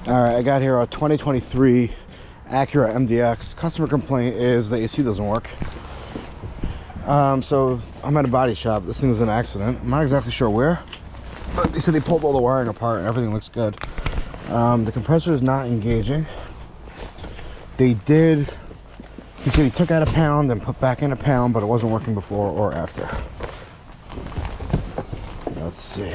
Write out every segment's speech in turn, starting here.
All right, I got here a 2023 Acura MDX. Customer complaint is the AC doesn't work. So I'm at a body shop. This thing was an accident. I'm not exactly sure where, but they said they pulled all the wiring apart and everything looks good. The compressor is not engaging. He said he took out a pound and put back in a pound, but it wasn't working before or after. Let's see.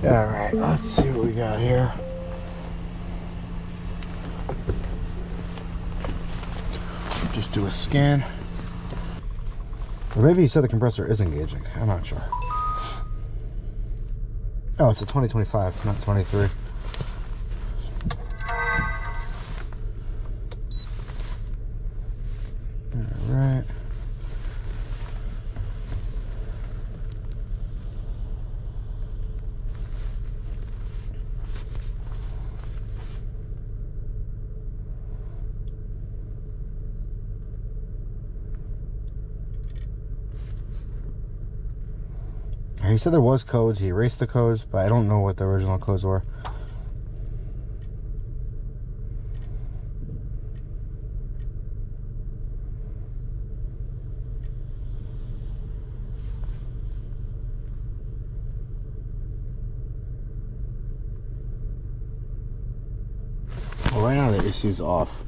All right, let's see what we got here. Just do a scan. Or maybe he said the compressor is engaging. I'm not sure. Oh, it's a 2025, not 23. All right. He said there was codes. He erased the codes, but I don't know what the original codes were. Well, right now the AC is off.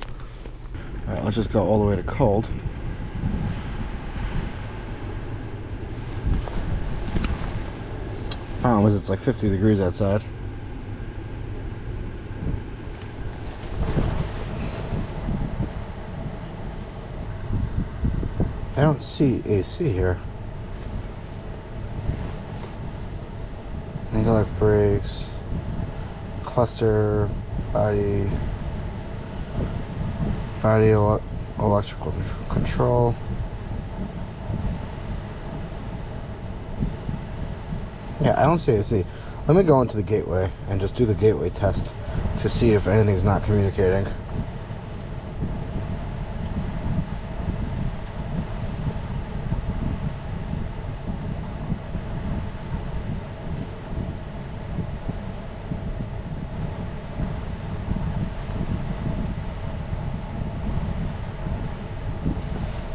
All right, let's just go all the way to cold. Problem is, it's like 50 degrees outside. I don't see AC here. Hydraulic brakes, cluster, body electrical control. Yeah, I don't see AC. Let me go into the gateway and just do the gateway test to see if anything's not communicating.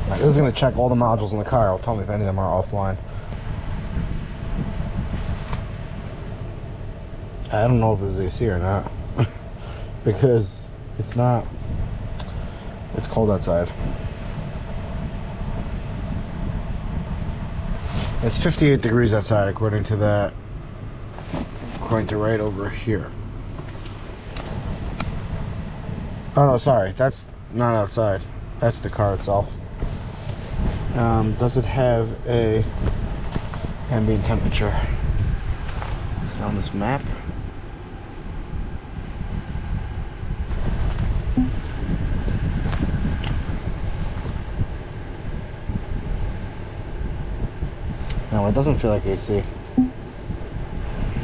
Alright, this is going to check all the modules in the car. It'll tell me if any of them are offline. I don't know if it's AC or not because it's not. It's cold outside. It's 58 degrees outside according to that. According to right over here. Oh no, sorry, that's not outside. That's the car itself. Does it have a ambient temperature? Is it on this map? No, it doesn't feel like AC.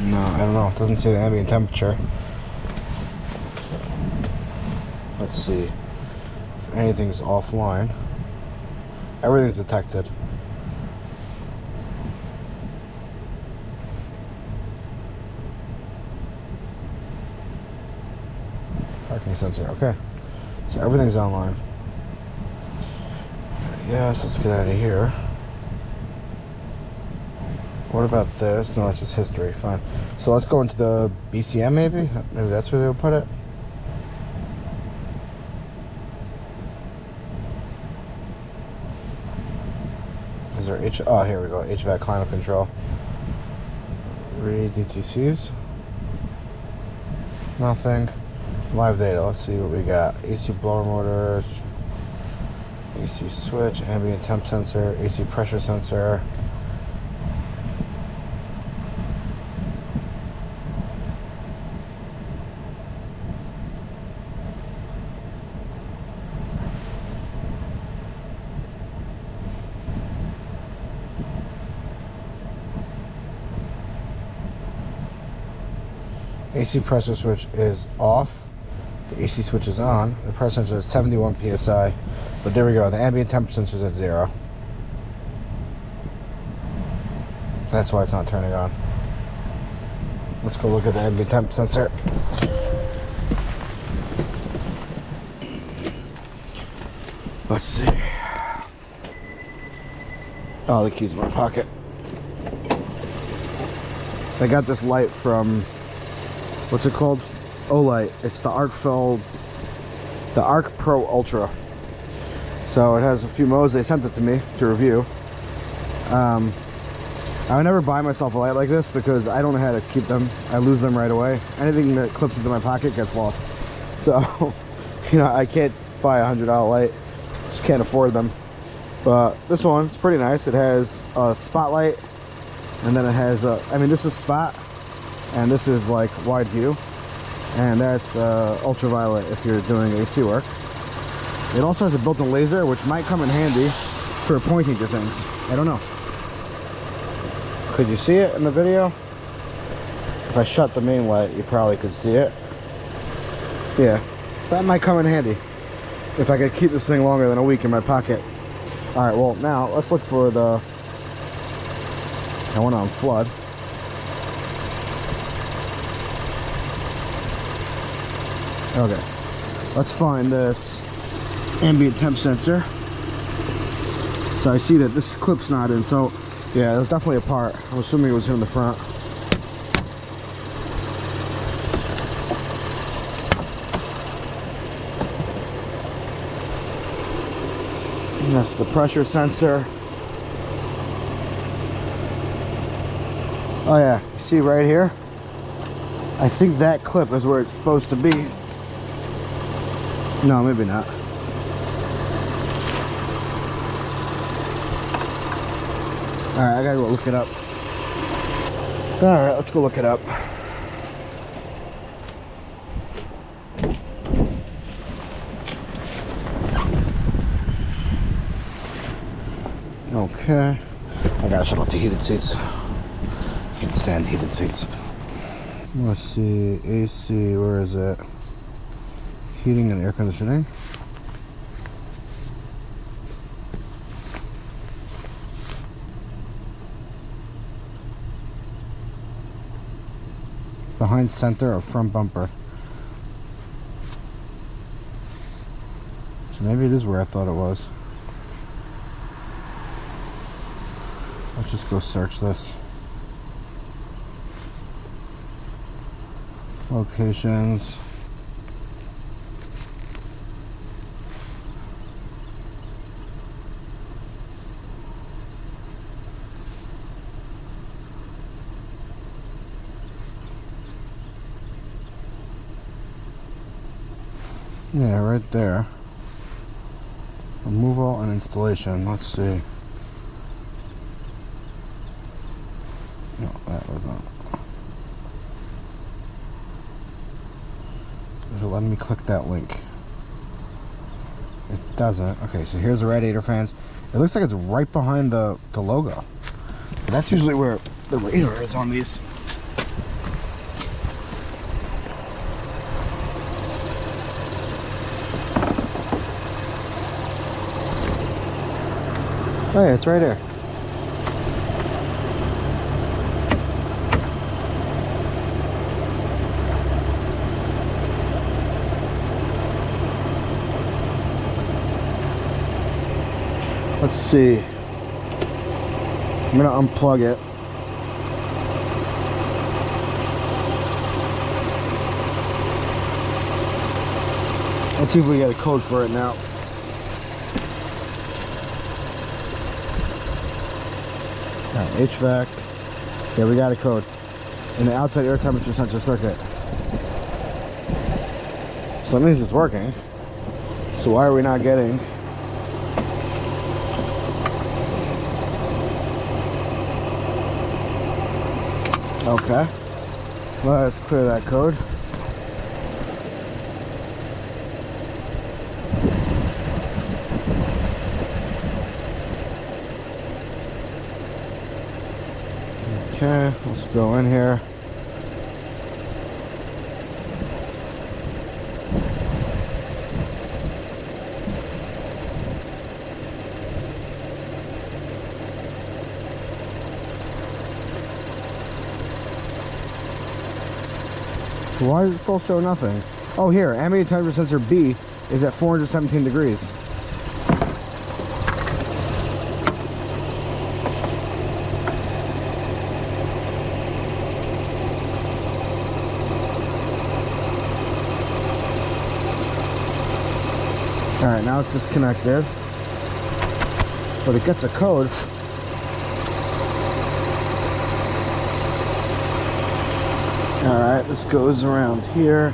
No, I don't know. It doesn't say the ambient temperature. Let's see if anything's offline. Everything's detected. Parking sensor. Okay. So everything's online. Yes, let's get out of here. What about this? No, it's just history. Fine. So let's go into the BCM maybe? Maybe that's where they'll put it. Is there oh, here we go. HVAC climate control. Read DTCs. Nothing. Live data. Let's see what we got. AC blower motor. AC switch. Ambient temp sensor. AC pressure sensor. AC pressure switch is off. The AC switch is on. The pressure sensor is 71 psi. But there we go. The ambient temperature sensor is at 0. That's why it's not turning on. Let's go look at the ambient temp sensor. Let's see. Oh, the key's in my pocket. I got this light from, what's it called? OLIGHT. It's the ArkPro Ultra. So it has a few modes. They sent it to me to review. I would never buy myself a light like this because I don't know how to keep them. I lose them right away. Anything that clips into my pocket gets lost. So, you know, I can't buy a $100 light. Just can't afford them. But this one, it's pretty nice. It has a spotlight, and then it has a, I mean, this is spot, and this is like wide view, and that's ultraviolet if you're doing AC work. It also has a built-in laser, which might come in handy for pointing to things. I don't know. Could you see it in the video? If I shut the main light, you probably could see it. Yeah, so that might come in handy if I could keep this thing longer than a week in my pocket. All right, well, now let's look for the, I went on flood. Okay, let's find this ambient temp sensor. So I see that this clip's not in, so yeah, there's definitely a part. I'm assuming it was here in the front. And that's the pressure sensor. Oh yeah, you see right here? I think that clip is where it's supposed to be. No, maybe not. Alright, I gotta go look it up. Alright, let's go look it up. Okay. I gotta shut off the heated seats. Can't stand heated seats. Let's see, AC, where is it? Heating and air conditioning. Behind center of front bumper. So maybe it is where I thought it was. Let's just go search this. Locations. Yeah, right there. Removal and installation. Let's see. No, that was not. Does it let me click that link? It doesn't. Okay, so here's the radiator fans. It looks like it's right behind the logo. That's usually where the radar is on these. Oh yeah, it's right here. Let's see. I'm gonna unplug it. Let's see if we get a code for it now. Alright, HVAC. Yeah, we got a code. In the outside air temperature sensor circuit. So that means it's working. So why are we not getting? Okay. Let's clear that code. Okay, let's go in here. Why does it still show nothing? Oh, here, ambient temperature sensor B is at 417 degrees. Alright, now it's disconnected. But it gets a code. Alright, this goes around here.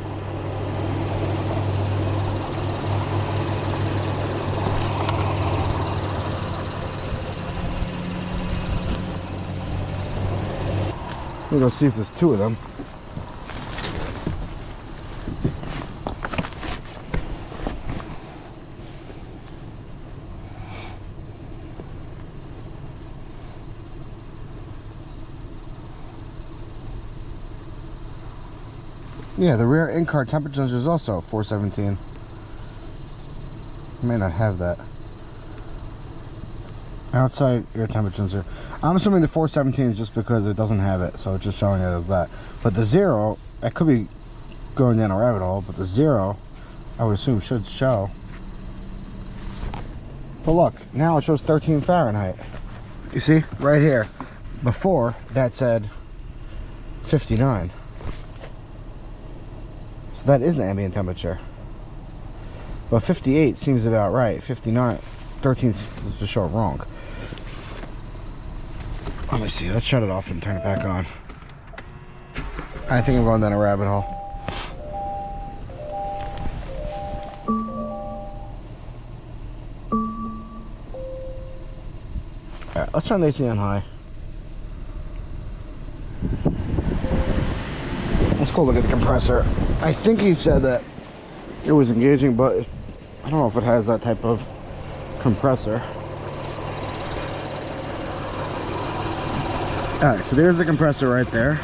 We'll go see if there's two of them. Yeah, the rear in-car temperature sensor is also 417. I may not have that. Outside air temperature sensor. I'm assuming the 417 is just because it doesn't have it, so it's just showing it as that. But the 0, I could be going down a rabbit hole, but the 0, I would assume should show. But look, now it shows 13 Fahrenheit. You see, right here. Before, that said 59. So that is an ambient temperature. But 58 seems about right. 59, 13 is to show it wrong. Let me see, let's shut it off and turn it back on. I think I'm going down a rabbit hole. Alright, let's turn the AC on high. Let's go look at the compressor. I think he said that it was engaging, but I don't know if it has that type of compressor. Alright, so there's the compressor right there.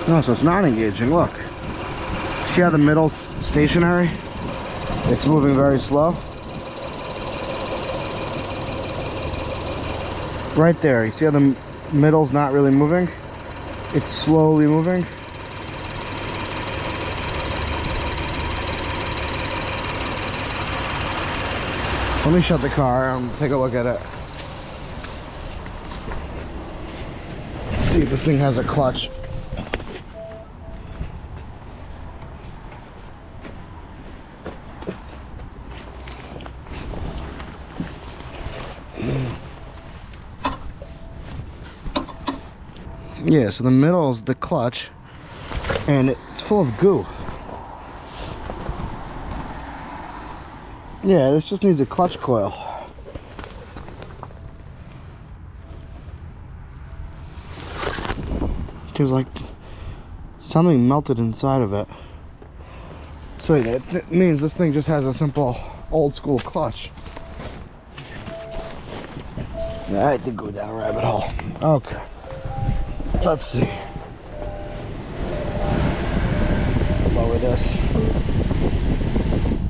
No, so it's not engaging. Look. See how the middle's stationary? It's moving very slow. Right there, you see how the middle's not really moving? It's slowly moving. Let me shut the car and take a look at it. See if this thing has a clutch. Yeah, so the middle is the clutch, and it's full of goo. Yeah, this just needs a clutch coil. There's like something melted inside of it. So that means this thing just has a simple old school clutch. I had to go down a rabbit hole. Okay. Let's see. Lower this.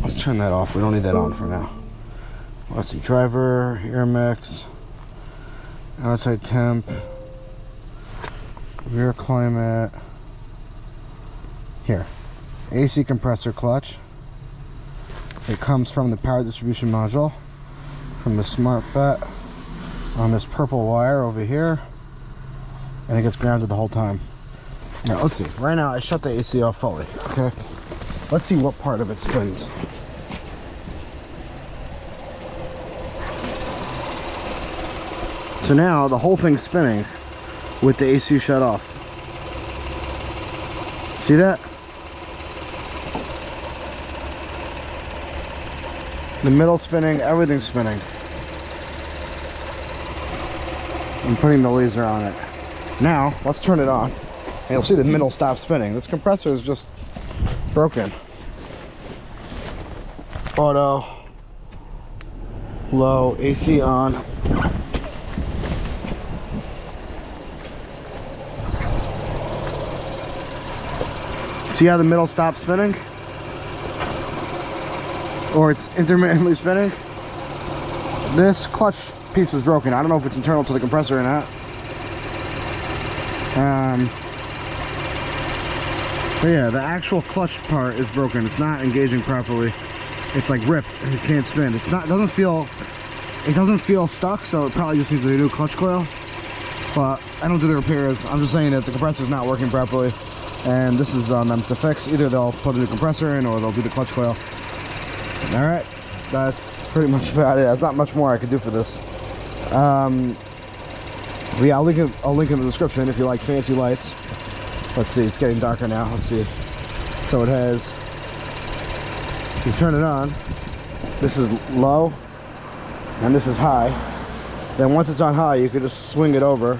Let's turn that off. We don't need that on for now. Let's see. Driver, air mix, outside temp, rear climate. Here. AC compressor clutch. It comes from the power distribution module, from the smart FET on this purple wire over here. And it gets grounded the whole time. Now let's see. Right now I shut the AC off fully. Okay. Let's see what part of it spins. So now the whole thing's spinning with the AC shut off. See that? The middle spinning, everything's spinning. I'm putting the laser on it. Now, let's turn it on, and you'll see the middle stop spinning. This compressor is just broken. Auto, low, AC on. See how the middle stops spinning? Or it's intermittently spinning? This clutch piece is broken. I don't know if it's internal to the compressor or not. But yeah, the actual clutch part is broken. It's not engaging properly. It's like ripped and it can't spin. It doesn't feel stuck, so it probably just needs a new clutch coil. But I don't do the repairs. I'm just saying that the compressor's not working properly, and this is on them to fix. Either they'll put a new compressor in or they'll do the clutch coil. All right, that's pretty much about it. There's not much more I could do for this. But yeah, I'll link in the description if you like fancy lights. Let's see, it's getting darker now. Let's see. So it has, you turn it on, this is low and this is high. Then once it's on high, you could just swing it over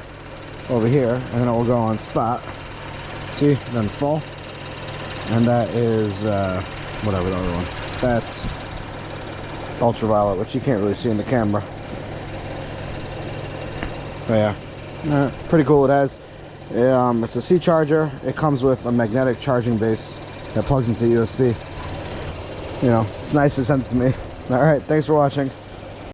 here, and then it will go on spot. See, then full. And that is whatever the other one. That's ultraviolet, which you can't really see in the camera. But yeah, pretty cool. It has it's a C charger. It comes with a magnetic charging base that plugs into USB. You know, it's nice to send it to me. All right, thanks for watching.